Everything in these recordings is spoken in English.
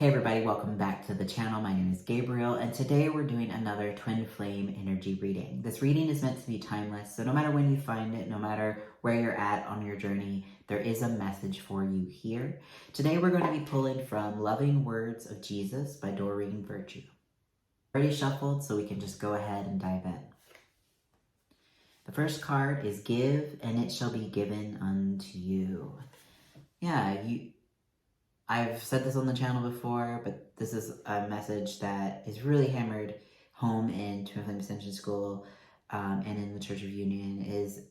Hey everybody, welcome back to the channel. My name is Gabriel, and today we're doing another twin flame energy reading. This reading is meant to be timeless, so no matter when you find it, no matter where you're at on your journey, there is a message for you here. Today we're going to be pulling from Loving Words of Jesus by Doreen Virtue. Already shuffled, so we can just go ahead and dive in. The first card is Give, and it shall be given unto you. I've said this on the channel before, but this is a message that is really hammered home in Twin Flame Ascension School and in the Church of Union is,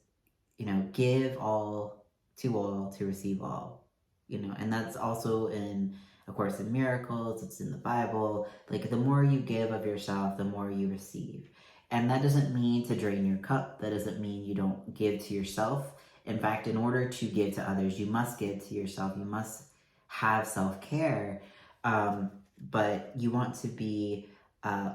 give all, to receive all, and that's also in, of course, in miracles, it's in the Bible. Like, the more you give of yourself, the more you receive. And that doesn't mean to drain your cup. That doesn't mean you don't give to yourself. In fact, in order to give to others, you must give to yourself. You must have self-care, but you want to be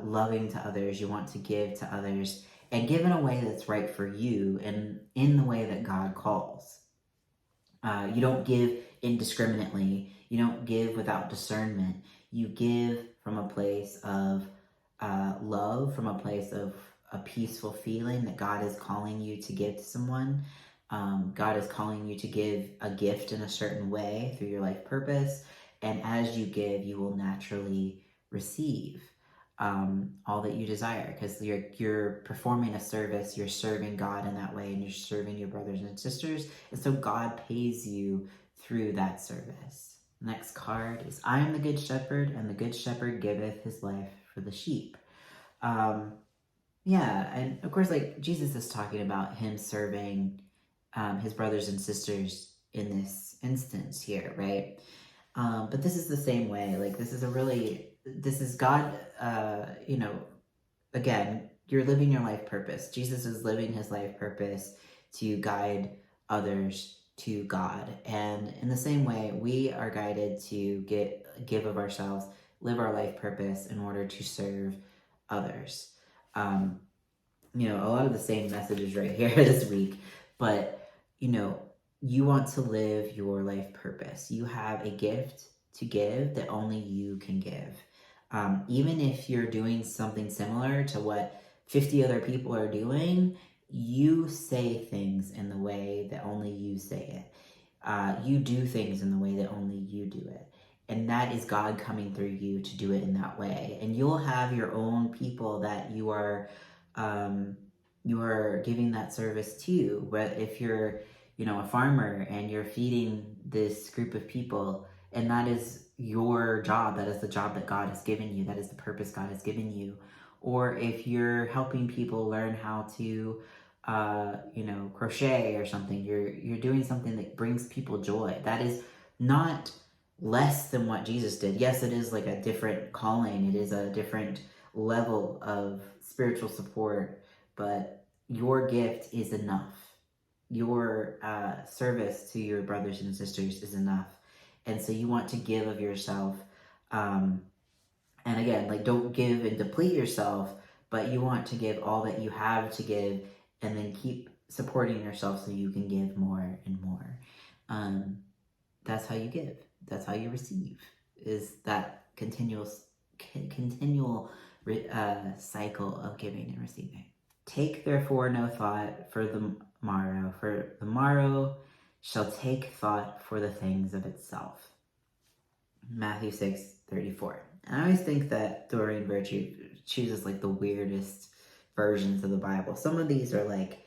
loving to others. You want to give to others and give in a way that's right for you and in the way that God calls. You don't give indiscriminately. You don't give without discernment. You give from a place of love, from a place of a peaceful feeling that God is calling you to give to someone. God is calling you to give a gift in a certain way through your life purpose. And as you give, you will naturally receive all that you desire, because you're performing a service. You're serving God in that way, and you're serving your brothers and sisters. And so God pays you through that service. Next card is I am the good shepherd, and the good shepherd giveth his life for the sheep. And of course, like, Jesus is talking about him serving his brothers and sisters in this instance here, right? But this is the same way. Like, this is God, again, you're living your life purpose. Jesus is living his life purpose to guide others to God. And in the same way, we are guided to give of ourselves, live our life purpose in order to serve others. A lot of the same messages right here this week, but you want to live your life purpose. You have a gift to give that only you can give. Even if you're doing something similar to what 50 other people are doing, you say things in the way that only you say it. You do things in the way that only you do it. And that is God coming through you to do it in that way. And you'll have your own people that you are giving that service to. But if you're, a farmer and you're feeding this group of people, and that is your job, that is the job that God has given you, that is the purpose God has given you. Or if you're helping people learn how to, crochet or something, you're doing something that brings people joy. That is not less than what Jesus did. Yes, it is like a different calling. It is a different level of spiritual support, but your gift is enough. Your service to your brothers and sisters is enough. And so you want to give of yourself. And again, like, don't give and deplete yourself, but you want to give all that you have to give, and then keep supporting yourself so you can give more and more. That's how you give. That's how you receive, is that continual cycle of giving and receiving. Take therefore no thought for the morrow shall take thought for the things of itself. Matthew 6:34. And I always think that Doreen Virtue chooses like the weirdest versions of the Bible. Some of these are like,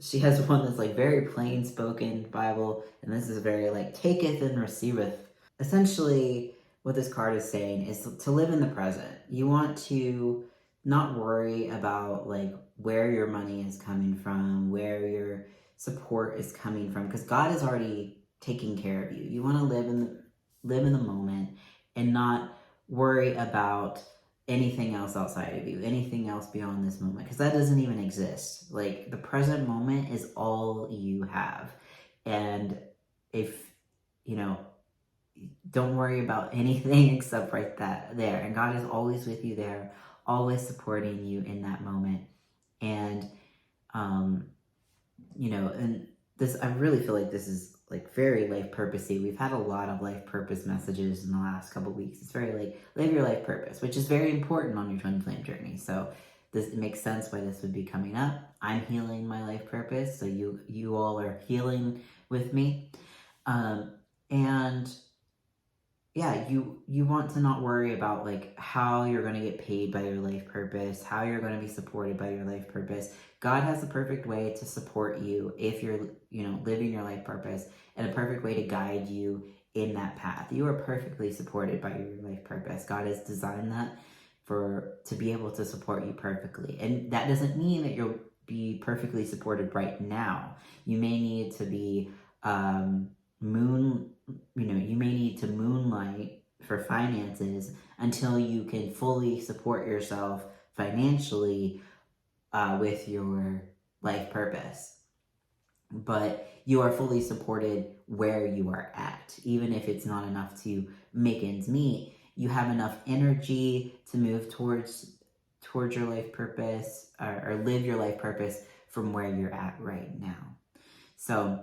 she has one that's like very plain spoken Bible, and this is very like taketh and receiveth. Essentially, what this card is saying is to live in the present. You want to not worry about like where your money is coming from, where your support is coming from, because God is already taking care of you. You want to live in the moment and not worry about anything else outside of you, anything else beyond this moment, because that doesn't even exist. Like, the present moment is all you have. And if, don't worry about anything except right there. And God is always with you there, always supporting you in that moment. And, and this, I really feel like this is like very life purposey. We've had a lot of life purpose messages in the last couple of weeks. It's very like, live your life purpose, which is very important on your twin flame journey. So it makes sense why this would be coming up. I'm healing my life purpose, so you all are healing with me. And yeah, you want to not worry about like how you're going to get paid by your life purpose, how you're going to be supported by your life purpose. God has a perfect way to support you if you're, living your life purpose, and a perfect way to guide you in that path. You are perfectly supported by your life purpose. God has designed that to be able to support you perfectly. And that doesn't mean that you'll be perfectly supported right now. You may need to be you may need to moonlight for finances until you can fully support yourself financially with your life purpose. But you are fully supported where you are at. Even if it's not enough to make ends meet, you have enough energy to move towards your life purpose, or live your life purpose from where you're at right now. So,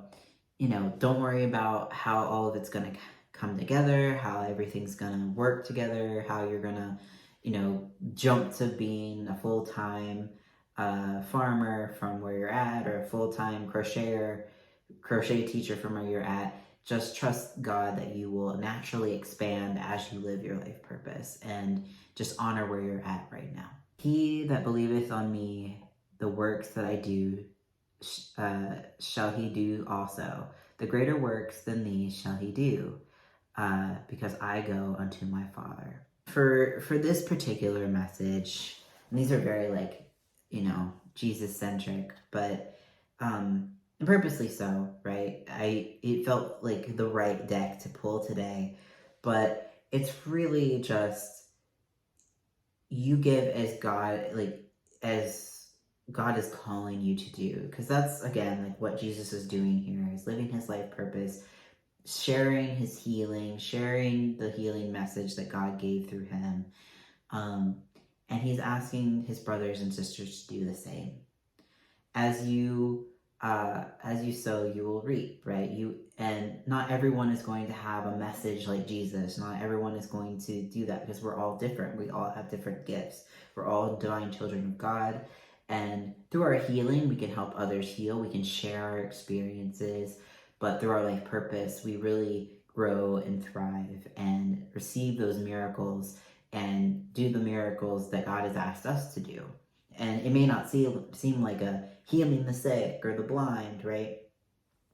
don't worry about how all of it's going to come together, how everything's going to work together, how you're going to, jump to being a full-time farmer from where you're at, or a full-time crochet teacher from where you're at. Just trust God that you will naturally expand as you live your life purpose, and just honor where you're at right now. He that believeth on me, the works that I do, shall he do also. The greater works than these shall he do, because I go unto my Father. For this particular message, and these are very Jesus-centric, but purposely so, right? It felt like the right deck to pull today, but it's really just you give as God is calling you to do, because that's again like what Jesus is doing here, is living his life purpose, sharing his healing, sharing the healing message that God gave through him, and he's asking his brothers and sisters to do the same. As you sow, you will reap, right? And not everyone is going to have a message like Jesus. Not everyone is going to do that, because we're all different. We all have different gifts. We're all divine children of God. And through our healing, we can help others heal. We can share our experiences. But through our life purpose, we really grow and thrive and receive those miracles and do the miracles that God has asked us to do. And it may not seem like a healing the sick or the blind, right?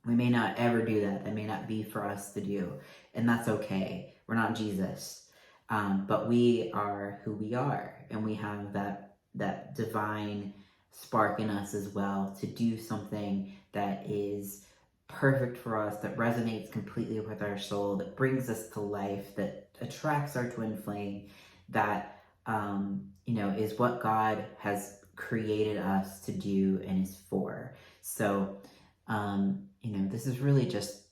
We may not ever do that. That may not be for us to do. And that's okay. We're not Jesus. But we are who we are. And we have that divine spark in us as well to do something that is perfect for us, that resonates completely with our soul, that brings us to life, that attracts our twin flame, that is what God has created us to do and is for. So, this is really just,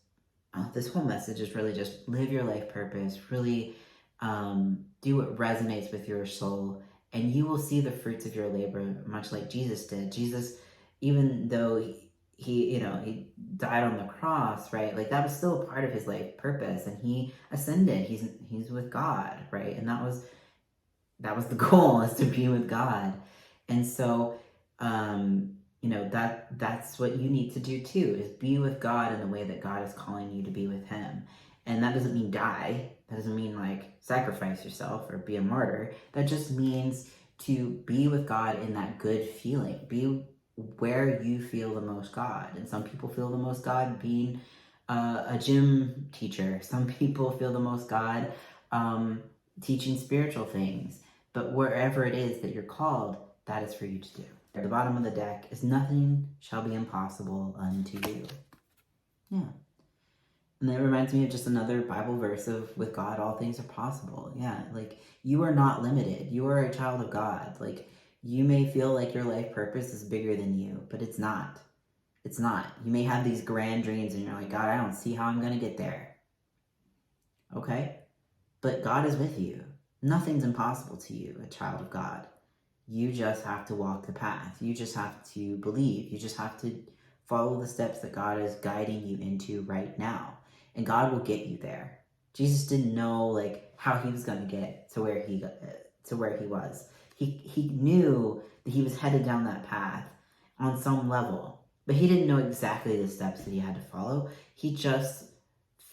this whole message is really just live your life purpose, really do what resonates with your soul, and you will see the fruits of your labor, much like Jesus did. Jesus, even though he died on the cross, right? Like that was still a part of his life purpose, and he ascended. He's with God, right? And that was the goal, is to be with God. And so, that's what you need to do too, is be with God in the way that God is calling you to be with him. And that doesn't mean die. That doesn't mean sacrifice yourself or be a martyr. That just means to be with God in that good feeling. Be where you feel the most God. And some people feel the most God being a gym teacher. Some people feel the most God teaching spiritual things. But wherever it is that you're called, that is for you to do. At the bottom of the deck is nothing shall be impossible unto you. Yeah. And that reminds me of just another Bible verse of, with God, all things are possible. Yeah, you are not limited. You are a child of God. You may feel like your life purpose is bigger than you, but it's not. It's not. You may have these grand dreams and you're like, God, I don't see how I'm going to get there. Okay? But God is with you. Nothing's impossible to you, a child of God. You just have to walk the path. You just have to believe. You just have to Follow the steps that God is guiding you into right now, and God will get you there. Jesus didn't know like how he was going to get to where he was. He knew that he was headed down that path on some level, but he didn't know exactly the steps that he had to follow. He just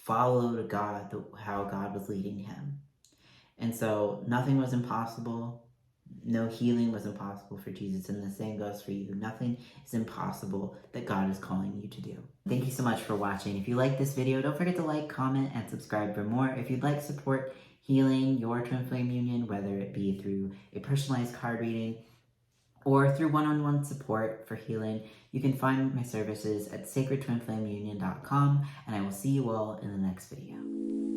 followed God, how God was leading him. And so nothing was impossible. No healing was impossible for Jesus, and the same goes for you. Nothing is impossible that God is calling you to do. Thank you so much for watching. If you like this video, don't forget to like, comment, and subscribe for more. If you'd like support healing your twin flame union, whether it be through a personalized card reading or through one-on-one support for healing, you can find my services at sacredtwinflameunion.com, and I will see you all in the next video.